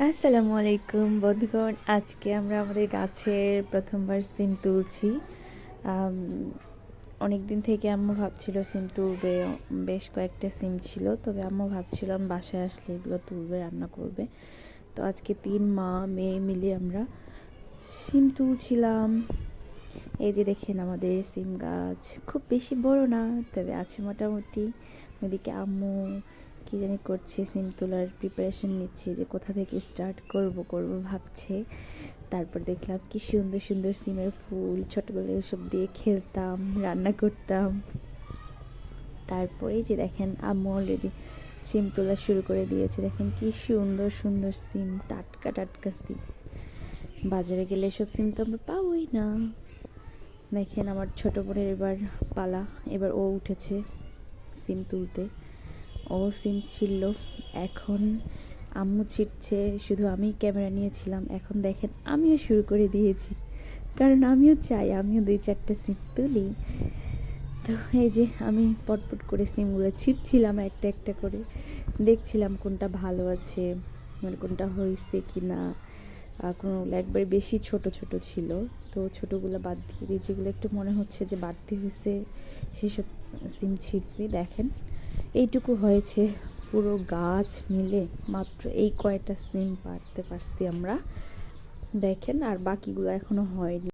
আসসালামু আলাইকুম বন্ধুগণ, আজকে আমরা আমাদের গাছের প্রথমবার সিম তুলছি। অনেক দিন থেকে আম্মু ভাবছিল সিম তুলবে, বেশ কয়েকটা সিম ছিল, তবে আম্মু ভাবছিলাম বাসায় আসলে এগুলো তুলবে, রান্না করবে। তো আজকে 3 মা মেয়ে মিলে আমরা সিম তুলছিলাম। এই যে দেখেন আমাদের সিম গাছ, খুব বেশি বড় না, তবে আছে মোটামুটি। ওইদিকে আম্মু কি জানি করছে, সিম তোলার প্রিপারেশন নিচ্ছে, যে কোথা থেকে স্টার্ট করব ভাবছে। তারপর দেখলাম কি সুন্দর সুন্দর সিমের ফুল, ছোটবেলায় এসব দিয়ে খেলতাম, রান্না করতাম। তারপরেই যে দেখেন আম্মু অলরেডি সিম তোলা শুরু করে দিয়েছে। দেখেন কি সুন্দর সুন্দর সিম, টাটকা টাটকা সিম। বাজারে গেলে এসব সিম তো আমরা পাবোই না। দেখেন আমার ছোট বোনের এবার পালা, এবার ও উঠেছে সিম তুলতে। ও সিম ছিল, এখন আম্মু ছিটছে, শুধু আমি ক্যামেরা নিয়েছিলাম। এখন দেখেন আমিও শুরু করে দিয়েছি, কারণ আমিও চাই আমিও 2-4টা সিম তুলি। তো এই যে আমি পটপট করে সিমগুলো ছিটছিলাম একটা একটা করে, দেখছিলাম কোনটা ভালো আছে, মানে কোনটা হয়েছে কি না। কোনোগুলো একবারে বেশি ছোট ছোট ছিল, তো ছোটোগুলো বাদ দিয়ে দিই, যেগুলো একটু মনে হচ্ছে যে বাড়তি হয়েছে সেসব সিম ছিঁড়ছি। দেখেন এইটুকু হয়েছে, পুরো গাছ মিলে মাত্র এই কয়টা সিম পারতে পারছি আমরা। দেখেন আর বাকিগুলো এখনো হয়নি।